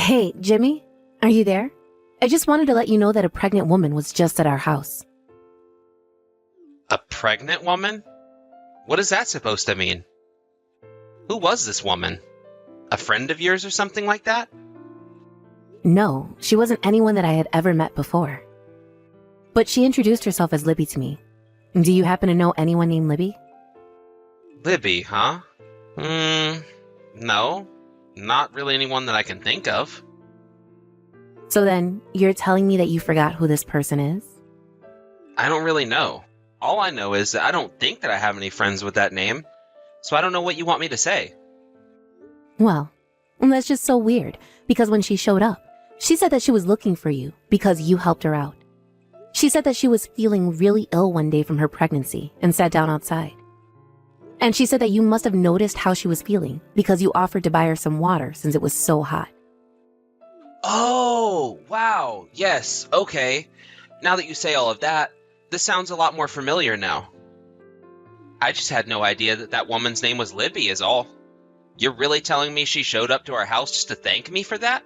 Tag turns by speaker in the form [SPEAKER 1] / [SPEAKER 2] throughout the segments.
[SPEAKER 1] Hey, Jimmy, are you there? I just wanted to let you know that a pregnant woman was just at our house.
[SPEAKER 2] A pregnant woman? What is that supposed to mean? Who was this woman? A friend of yours or something like that?
[SPEAKER 1] No, she wasn't anyone that I had ever met before. But she introduced herself as Libby to me. Do you happen to know anyone named Libby?
[SPEAKER 2] Libby, huh? No. Not really anyone that I can think of.
[SPEAKER 1] So then, you're telling me that you forgot who this person is?
[SPEAKER 2] I don't really know. All I know is that I don't think that I have any friends with that name, so I don't know what you want me to say.
[SPEAKER 1] Well, that's just so weird, because when she showed up, she said that she was looking for you because you helped her out. She said that she was feeling really ill one day from her pregnancy and sat down outside. And she said that you must have noticed how she was feeling because you offered to buy her some water since it was so hot.
[SPEAKER 2] Oh, wow. Yes, okay. Now that you say all of that, this sounds a lot more familiar now. I just had no idea that that woman's name was Libby is all. You're really telling me she showed up to our house just to thank me for that?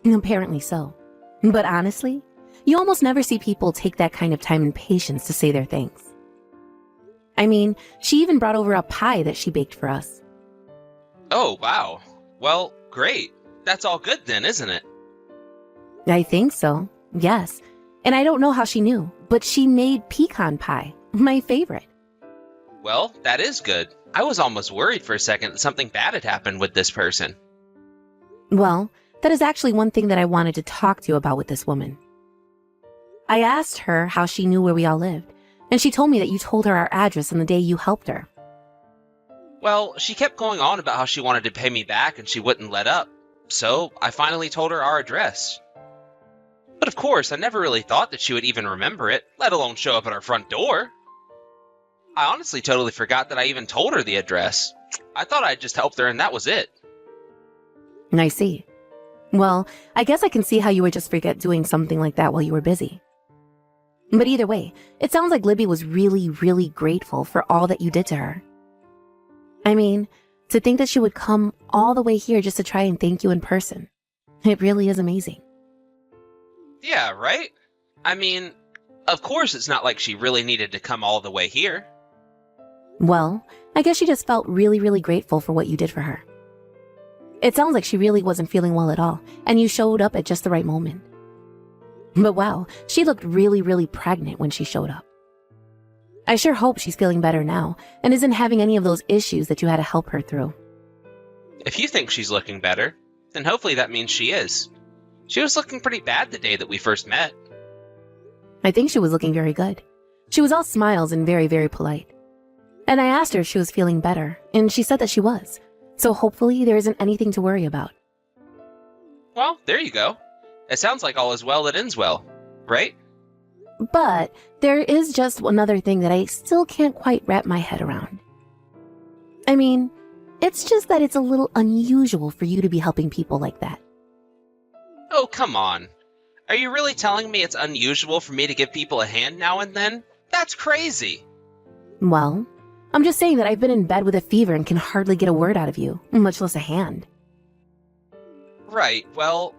[SPEAKER 1] Apparently so. But honestly, you almost never see people take that kind of time and patience to say their thanks. I mean, she even brought over a pie that she baked for us.
[SPEAKER 2] Oh, wow. Well, great. That's all good then, isn't it?
[SPEAKER 1] I think so, yes. And I don't know how she knew, but she made pecan pie, my favorite.
[SPEAKER 2] Well, that is good. I was almost worried for a second that something bad had happened with this person.
[SPEAKER 1] Well, that is actually one thing that I wanted to talk to you about with this woman. I asked her how she knew where we all lived, and she told me that you told her our address on the day you helped her.
[SPEAKER 2] Well, she kept going on about how she wanted to pay me back and she wouldn't let up. So I finally told her our address. But of course, I never really thought that she would even remember it, let alone show up at our front door. I honestly totally forgot that I even told her the address. I thought I'd just helped her and that was it.
[SPEAKER 1] I see. Well, I guess I can see how you would just forget doing something like that while you were busy. But either way, it sounds like Libby was really, really grateful for all that you did to her. I mean, to think that she would come all the way here just to try and thank you in person. It really is amazing.
[SPEAKER 2] Yeah, right? I mean, of course it's not like she really needed to come all the way here.
[SPEAKER 1] Well, I guess she just felt really, really grateful for what you did for her. It sounds like she really wasn't feeling well at all, and you showed up at just the right moment. But wow, she looked really, really pregnant when she showed up. I sure hope she's feeling better now and isn't having any of those issues that you had to help her through.
[SPEAKER 2] If you think she's looking better, then hopefully that means she is. She was looking pretty bad the day that we first met.
[SPEAKER 1] I think she was looking very good. She was all smiles and very, very polite. And I asked her if she was feeling better, and she said that she was. So hopefully there isn't anything to worry about.
[SPEAKER 2] Well, there you go. It sounds like all is well that ends well, right?
[SPEAKER 1] But there is just another thing that I still can't quite wrap my head around. I mean, it's just that it's a little unusual for you to be helping people like that.
[SPEAKER 2] Oh, come on. Are you really telling me it's unusual for me to give people a hand now and then? That's crazy.
[SPEAKER 1] Well, I'm just saying that I've been in bed with a fever and can hardly get a word out of you, much less a hand.
[SPEAKER 2] Right, well,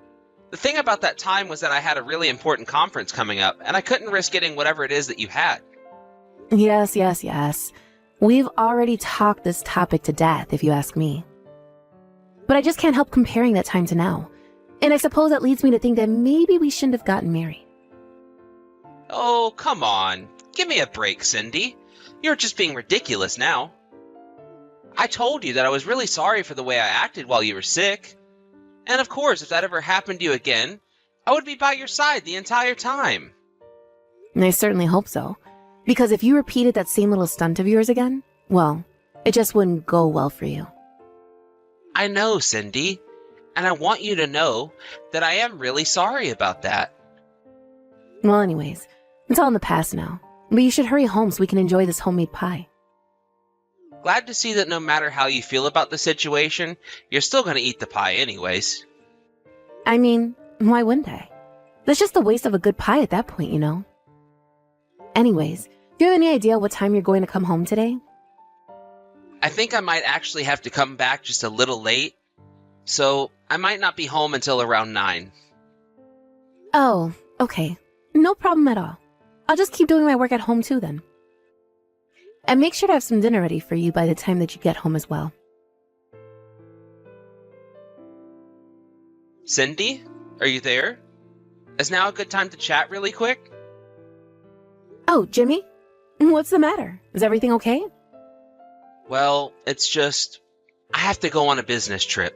[SPEAKER 2] the thing about that time was that I had a really important conference coming up, and I couldn't risk getting whatever it is that you had.
[SPEAKER 1] Yes. We've already talked this topic to death, if you ask me. But I just can't help comparing that time to now. And I suppose that leads me to think that maybe we shouldn't have gotten married.
[SPEAKER 2] Oh, come on. Give me a break, Cindy. You're just being ridiculous now. I told you that I was really sorry for the way I acted while you were sick. And of course, if that ever happened to you again, I would be by your side the entire time.
[SPEAKER 1] I certainly hope so. Because if you repeated that same little stunt of yours again, well, it just wouldn't go well for you.
[SPEAKER 2] I know, Cindy. And I want you to know that I am really sorry about that.
[SPEAKER 1] Well, anyways, it's all in the past now. But you should hurry home so we can enjoy this homemade pie.
[SPEAKER 2] Glad to see that no matter how you feel about the situation, you're still going to eat the pie anyways.
[SPEAKER 1] I mean, why wouldn't I? That's just a waste of a good pie at that point, you know? Anyways, do you have any idea what time you're going to come home today?
[SPEAKER 2] I think I might actually have to come back just a little late. so I might not be home until around 9.
[SPEAKER 1] Oh, okay. No problem at all. I'll just keep doing my work at home too then. And make sure to have some dinner ready for you by the time that you get home as well.
[SPEAKER 2] Cindy, are you there? Is now a good time to chat really quick?
[SPEAKER 1] Oh, Jimmy? What's the matter? Is everything okay?
[SPEAKER 2] Well, it's just, I have to go on a business trip.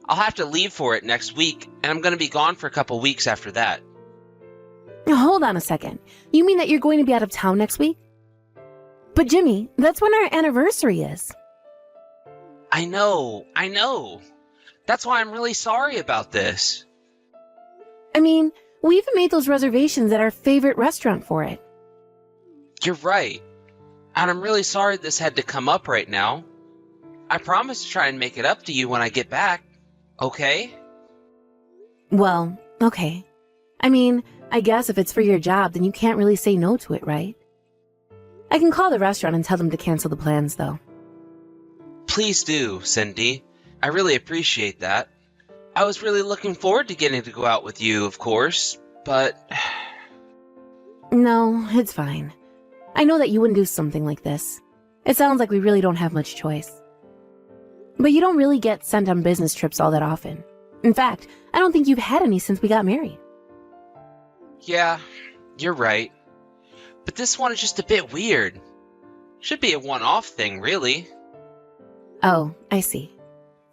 [SPEAKER 2] I'll have to leave for it next week, and I'm going to be gone for a couple weeks after that.
[SPEAKER 1] Hold on a second. You mean that you're going to be out of town next week? But Jimmy, that's when our anniversary is.
[SPEAKER 2] I know. That's why I'm really sorry about this.
[SPEAKER 1] I mean, we even made those reservations at our favorite restaurant for it.
[SPEAKER 2] You're right. And I'm really sorry this had to come up right now. I promise to try and make it up to you when I get back. Okay?
[SPEAKER 1] Well, okay. I mean, I guess if it's for your job, then you can't really say no to it, right? I can call the restaurant and tell them to cancel the plans, though.
[SPEAKER 2] Please do, Cindy. I really appreciate that. I was really looking forward to getting to go out with you, of course, but...
[SPEAKER 1] No, it's fine. I know that you wouldn't do something like this. It sounds like we really don't have much choice. But you don't really get sent on business trips all that often. In fact, I don't think you've had any since we got married.
[SPEAKER 2] Yeah, you're right. But this one is just a bit weird. Should be a one-off thing, really.
[SPEAKER 1] Oh, I see.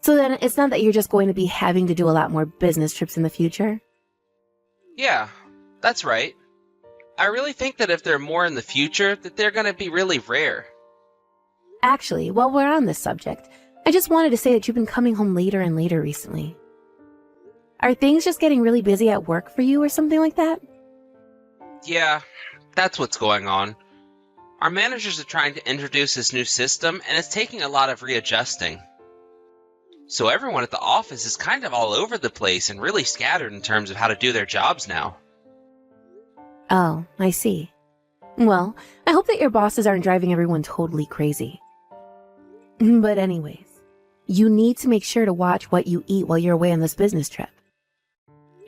[SPEAKER 1] So then it's not that you're just going to be having to do a lot more business trips in the future?
[SPEAKER 2] Yeah, that's right. I really think that if there are more in the future, that they're going to be really rare.
[SPEAKER 1] Actually, while we're on this subject, I just wanted to say that you've been coming home later and later recently. Are things just getting really busy at work for you or something like that?
[SPEAKER 2] Yeah, that's what's going on. Our managers are trying to introduce this new system, and it's taking a lot of readjusting. So everyone at the office is kind of all over the place and really scattered in terms of how to do their jobs now.
[SPEAKER 1] Oh, I see. Well, I hope that your bosses aren't driving everyone totally crazy. But anyways, you need to make sure to watch what you eat while you're away on this business trip.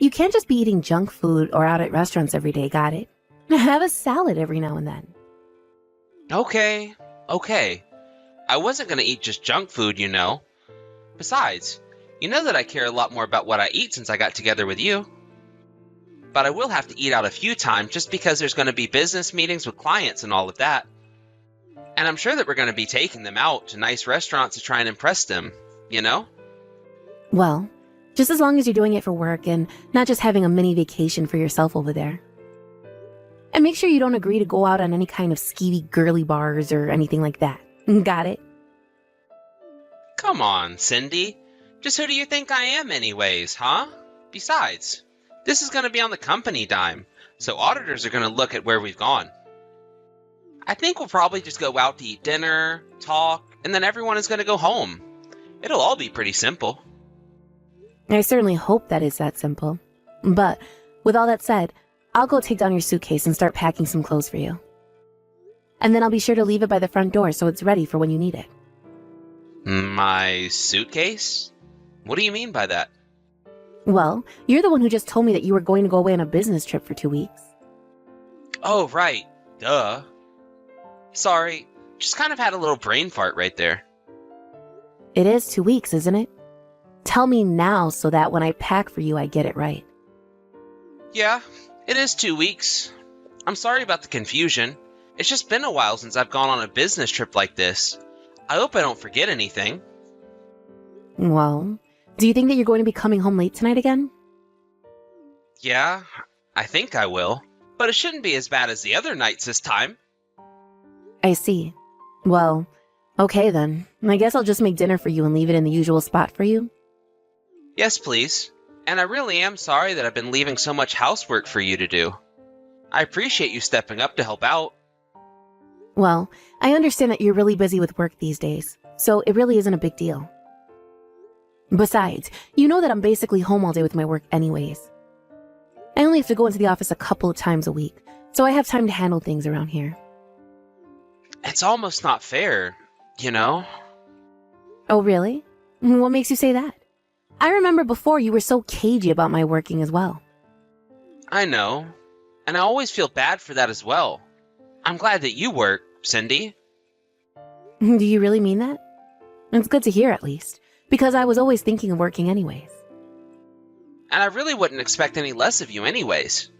[SPEAKER 1] You can't just be eating junk food or out at restaurants every day, got it? Have a salad every now and then.
[SPEAKER 2] Okay. I wasn't going to eat just junk food, you know. Besides, you know that I care a lot more about what I eat since I got together with you. But I will have to eat out a few times just because there's going to be business meetings with clients and all of that. And I'm sure that we're going to be taking them out to nice restaurants to try and impress them, you know?
[SPEAKER 1] Well, just as long as you're doing it for work and not just having a mini vacation for yourself over there. And make sure you don't agree to go out on any kind of skeevy girly bars or anything like that. Got it?
[SPEAKER 2] Come on, Cindy. Just who do you think I am anyways, huh? Besides, this is going to be on the company dime, so auditors are going to look at where we've gone. I think we'll probably just go out to eat dinner, talk, and then everyone is going to go home. It'll all be pretty simple.
[SPEAKER 1] I certainly hope that it's that simple. But, with all that said, I'll go take down your suitcase and start packing some clothes for you. And then I'll be sure to leave it by the front door so it's ready for when you need it.
[SPEAKER 2] My suitcase? What do you mean by that?
[SPEAKER 1] Well, you're the one who just told me that you were going to go away on a business trip for 2 weeks.
[SPEAKER 2] Oh, right. Duh. Sorry, just kind of had a little brain fart right there.
[SPEAKER 1] It is 2 weeks, isn't it? Tell me now so that when I pack for you, I get it right.
[SPEAKER 2] Yeah, it is 2 weeks. I'm sorry about the confusion. It's just been a while since I've gone on a business trip like this. I hope I don't forget anything.
[SPEAKER 1] Well, do you think that you're going to be coming home late tonight again?
[SPEAKER 2] Yeah, I think I will. But it shouldn't be as bad as the other nights this time.
[SPEAKER 1] I see. Well, okay then. I guess I'll just make dinner for you and leave it in the usual spot for you.
[SPEAKER 2] Yes, please. And I really am sorry that I've been leaving so much housework for you to do. I appreciate you stepping up to help out.
[SPEAKER 1] Well, I understand that you're really busy with work these days, so it really isn't a big deal. Besides, you know that I'm basically home all day with my work anyways. I only have to go into the office a couple of times a week, so I have time to handle things around here.
[SPEAKER 2] It's almost not fair, you know?
[SPEAKER 1] Oh, really? What makes you say that? I remember before you were so cagey about my working as well.
[SPEAKER 2] I know, and I always feel bad for that as well. I'm glad that you work, Cindy.
[SPEAKER 1] Do you really mean that? It's good to hear at least, because I was always thinking of working anyways.
[SPEAKER 2] And I really wouldn't expect any less of you anyways.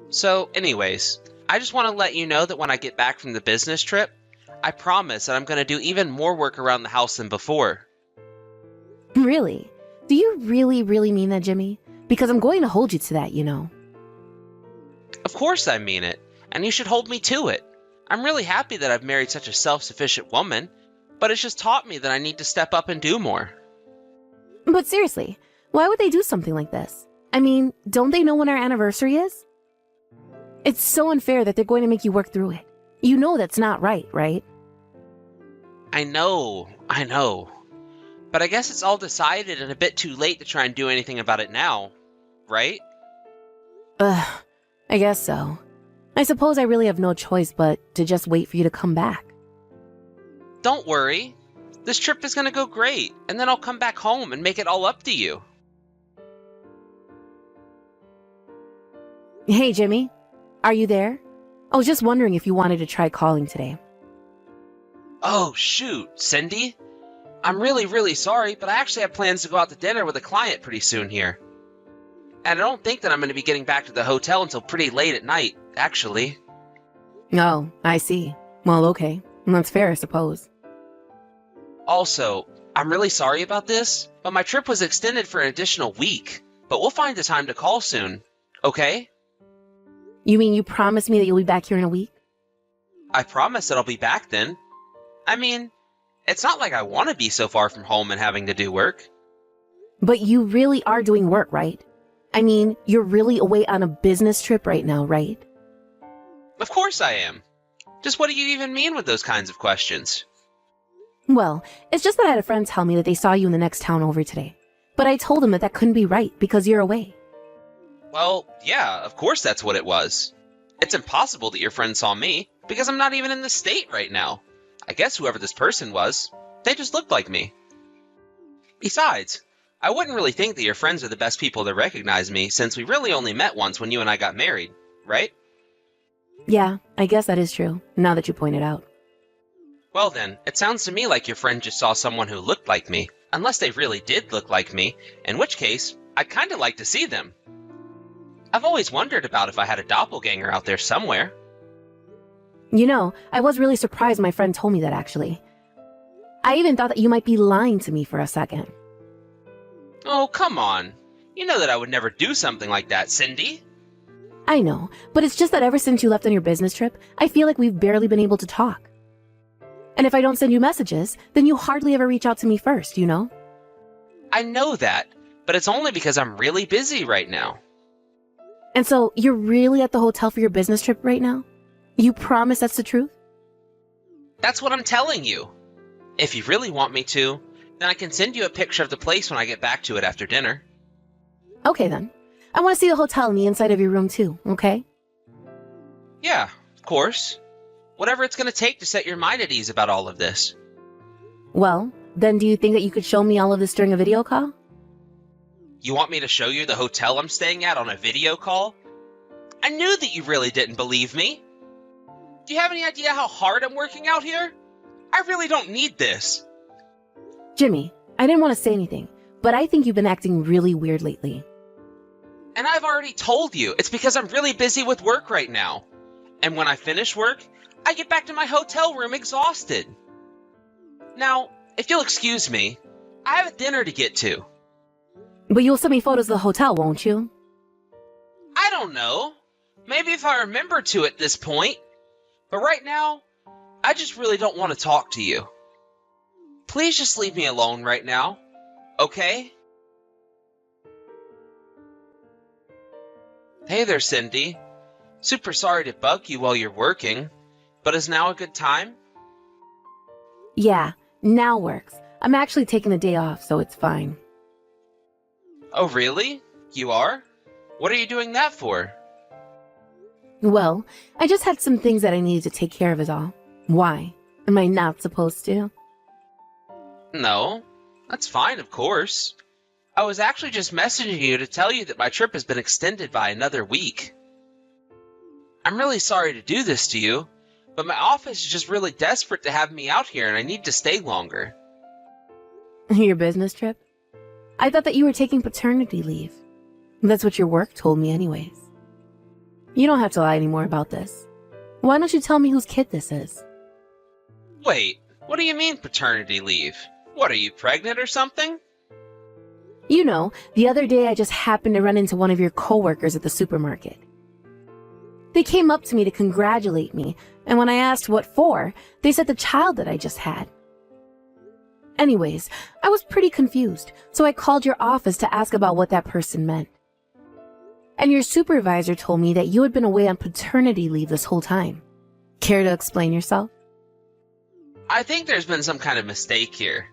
[SPEAKER 2] So, anyways, I just want to let you know that when I get back from the business trip, I promise that I'm going to do even more work around the house than before.
[SPEAKER 1] Really? Do you really, really mean that, Jimmy? Because I'm going to hold you to that, you know.
[SPEAKER 2] Of course I mean it, and you should hold me to it. I'm really happy that I've married such a self-sufficient woman, but it's just taught me that I need to step up and do more.
[SPEAKER 1] But seriously, why would they do something like this? I mean, don't they know when our anniversary is? It's so unfair that they're going to make you work through it. You know that's not right, right?
[SPEAKER 2] I know. But I guess it's all decided and a bit too late to try and do anything about it now, right?
[SPEAKER 1] I guess so. I suppose I really have no choice but to just wait for you to come back.
[SPEAKER 2] Don't worry. This trip is going to go great, and then I'll come back home and make it all up to you.
[SPEAKER 1] Hey, Jimmy. Are you there? I was just wondering if you wanted to try calling today.
[SPEAKER 2] Oh, shoot, Cindy. I'm really, really sorry, but I actually have plans to go out to dinner with a client pretty soon here. And I don't think that I'm going to be getting back to the hotel until pretty late at night, actually.
[SPEAKER 1] Oh, I see. Well, okay. That's fair, I suppose.
[SPEAKER 2] Also, I'm really sorry about this, but my trip was extended for an additional week. But we'll find the time to call soon, okay?
[SPEAKER 1] You mean you promised me that you'll be back here in a week?
[SPEAKER 2] I promise that I'll be back then. I mean, it's not like I want to be so far from home and having to do work.
[SPEAKER 1] But you really are doing work, right? I mean, you're really away on a business trip right now, right?
[SPEAKER 2] Of course I am. Just what do you even mean with those kinds of questions?
[SPEAKER 1] Well, it's just that I had a friend tell me that they saw you in the next town over today. But I told them that that couldn't be right because you're away.
[SPEAKER 2] Well, yeah, of course that's what it was. It's impossible that your friend saw me, because I'm not even in the state right now. I guess whoever this person was, they just looked like me. Besides, I wouldn't really think that your friends are the best people to recognize me, since we really only met once when you and I got married, right?
[SPEAKER 1] Yeah, I guess that is true, now that you point it out.
[SPEAKER 2] Well then, it sounds to me like your friend just saw someone who looked like me, unless they really did look like me, in which case, I'd kinda like to see them. I've always wondered about if I had a doppelganger out there somewhere.
[SPEAKER 1] You know, I was really surprised my friend told me that, actually. I even thought that you might be lying to me for a second.
[SPEAKER 2] Oh, come on. You know that I would never do something like that, Cindy.
[SPEAKER 1] I know, but it's just that ever since you left on your business trip, I feel like we've barely been able to talk. And if I don't send you messages, then you hardly ever reach out to me first, you know?
[SPEAKER 2] I know that, but it's only because I'm really busy right now.
[SPEAKER 1] And so, you're really at the hotel for your business trip right now? You promise that's the truth?
[SPEAKER 2] That's what I'm telling you. If you really want me to, then I can send you a picture of the place when I get back to it after dinner.
[SPEAKER 1] Okay then. I want to see the hotel and the inside of your room too, okay?
[SPEAKER 2] Yeah, of course. Whatever it's going to take to set your mind at ease about all of this.
[SPEAKER 1] Well, then do you think that you could show me all of this during a video call?
[SPEAKER 2] You want me to show you the hotel I'm staying at on a video call? I knew that you really didn't believe me. Do you have any idea how hard I'm working out here? I really don't need this.
[SPEAKER 1] Jimmy, I didn't want to say anything, but I think you've been acting really weird lately.
[SPEAKER 2] And I've already told you, it's because I'm really busy with work right now. And when I finish work, I get back to my hotel room exhausted. Now, if you'll excuse me, I have a dinner to get to.
[SPEAKER 1] But you'll send me photos of the hotel, won't you?
[SPEAKER 2] I don't know. Maybe if I remember to at this point. But right now, I just really don't want to talk to you. Please just leave me alone right now, okay? Hey there, Cindy. Super sorry to bug you while you're working, but is now a good time?
[SPEAKER 1] Yeah, now works. I'm actually taking the day off, so it's fine.
[SPEAKER 2] Oh, really? You are? What are you doing that for?
[SPEAKER 1] Well, I just had some things that I needed to take care of is all. Why? Am I not supposed to?
[SPEAKER 2] No, that's fine, of course. I was actually just messaging you to tell you that my trip has been extended by another week. I'm really sorry to do this to you, but my office is just really desperate to have me out here and I need to stay longer.
[SPEAKER 1] Your business trip? I thought that you were taking paternity leave. That's what your work told me anyways. You don't have to lie anymore about this. Why don't you tell me whose kid this is?
[SPEAKER 2] Wait, what do you mean paternity leave? What, are you pregnant or something?
[SPEAKER 1] You know, the other day I just happened to run into one of your coworkers at the supermarket. They came up to me to congratulate me, and when I asked what for, they said the child that I just had. Anyways, I was pretty confused, so I called your office to ask about what that person meant. And your supervisor told me that you had been away on paternity leave this whole time. Care to explain yourself?
[SPEAKER 2] I think there's been some kind of mistake here.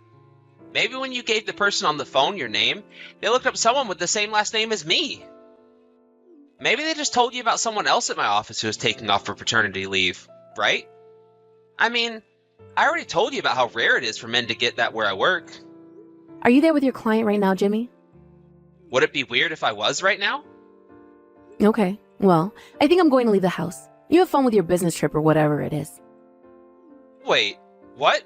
[SPEAKER 2] Maybe when you gave the person on the phone your name, they looked up someone with the same last name as me. Maybe they just told you about someone else at my office who was taking off for paternity leave, right? I mean, I already told you about how rare it is for men to get that where I work.
[SPEAKER 1] Are you there with your client right now, Jimmy?
[SPEAKER 2] Would it be weird if I was right now?
[SPEAKER 1] Okay, well, I think I'm going to leave the house. You have fun with your business trip or whatever it is.
[SPEAKER 2] Wait, what?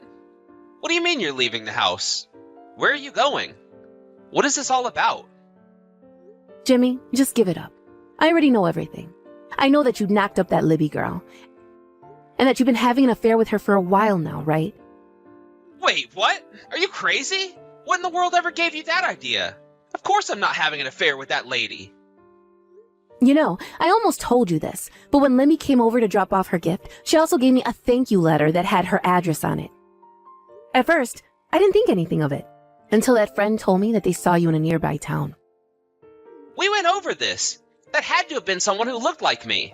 [SPEAKER 2] What do you mean you're leaving the house? Where are you going? What is this all about?
[SPEAKER 1] Jimmy, just give it up. I already know everything. I know that you knocked up that Libby girl. And that you've been having an affair with her for a while now, right?
[SPEAKER 2] Wait, what? Are you crazy? What in the world ever gave you that idea? Of course I'm not having an affair with that lady.
[SPEAKER 1] You know, I almost told you this, but when Libby came over to drop off her gift, she also gave me a thank you letter that had her address on it. At first, I didn't think anything of it, until that friend told me that they saw you in a nearby town.
[SPEAKER 2] We went over this. That had to have been someone who looked like me.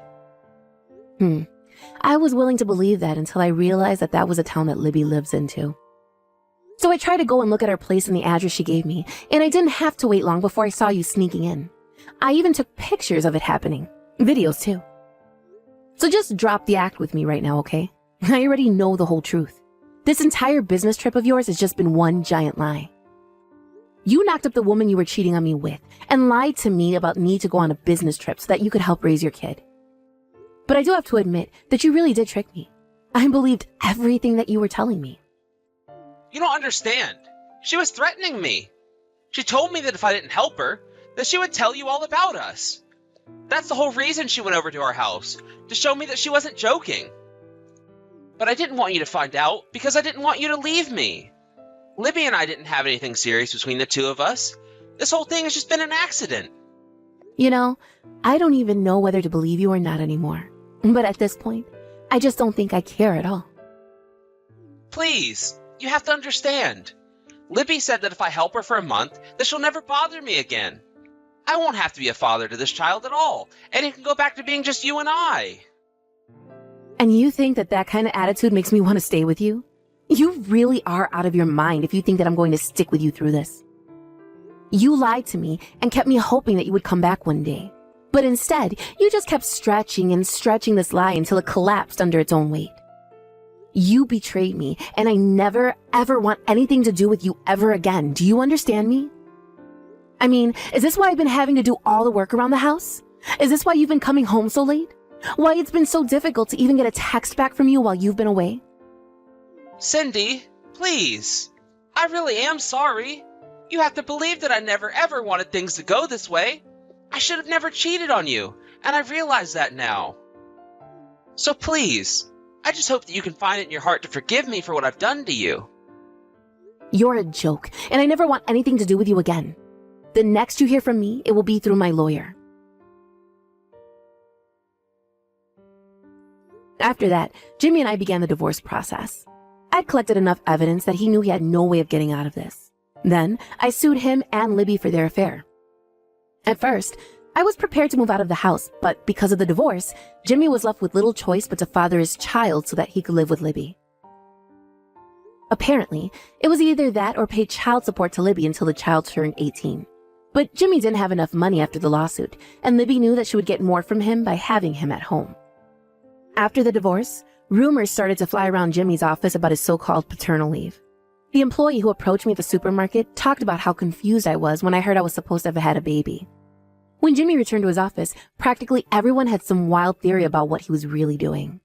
[SPEAKER 1] I was willing to believe that until I realized that that was a town that Libby lives in too. So I tried to go and look at her place and the address she gave me, and I didn't have to wait long before I saw you sneaking in. I even took pictures of it happening. Videos too. So just drop the act with me right now, okay? I already know the whole truth. This entire business trip of yours has just been one giant lie. You knocked up the woman you were cheating on me with and lied to me about need to go on a business trip so that you could help raise your kid. But I do have to admit that you really did trick me. I believed everything that you were telling me.
[SPEAKER 2] You don't understand. She was threatening me. She told me that if I didn't help her, that she would tell you all about us. That's the whole reason she went over to our house, to show me that she wasn't joking. But I didn't want you to find out because I didn't want you to leave me. Libby and I didn't have anything serious between the two of us. This whole thing has just been an accident.
[SPEAKER 1] You know, I don't even know whether to believe you or not anymore. But at this point, I just don't think I care at all.
[SPEAKER 2] Please, you have to understand. Libby said that if I help her for a month, that she'll never bother me again. I won't have to be a father to this child at all, and it can go back to being just you and I.
[SPEAKER 1] And you think that that kind of attitude makes me want to stay with you? You really are out of your mind if you think that I'm going to stick with you through this. You lied to me and kept me hoping that you would come back one day. But instead, you just kept stretching and stretching this lie until it collapsed under its own weight. You betrayed me, and I never, ever want anything to do with you ever again. Do you understand me? I mean, is this why I've been having to do all the work around the house? Is this why you've been coming home so late? Why it's been so difficult to even get a text back from you while you've been away?
[SPEAKER 2] Cindy, please. I really am sorry. You have to believe that I never ever wanted things to go this way. I should have never cheated on you, and I realize that now. So please, I just hope that you can find it in your heart to forgive me for what I've done to you.
[SPEAKER 1] You're a joke, and I never want anything to do with you again. The next you hear from me, it will be through my lawyer. After that, Jimmy and I began the divorce process. I'd collected enough evidence that he knew he had no way of getting out of this. Then, I sued him and Libby for their affair. At first, I was prepared to move out of the house, but because of the divorce, Jimmy was left with little choice but to father his child so that he could live with Libby. Apparently, it was either that or pay child support to Libby until the child turned 18. But Jimmy didn't have enough money after the lawsuit, and Libby knew that she would get more from him by having him at home. After the divorce, rumors started to fly around Jimmy's office about his so-called paternal leave. The employee who approached me at the supermarket talked about how confused I was when I heard I was supposed to have had a baby. When Jimmy returned to his office, practically everyone had some wild theory about what he was really doing.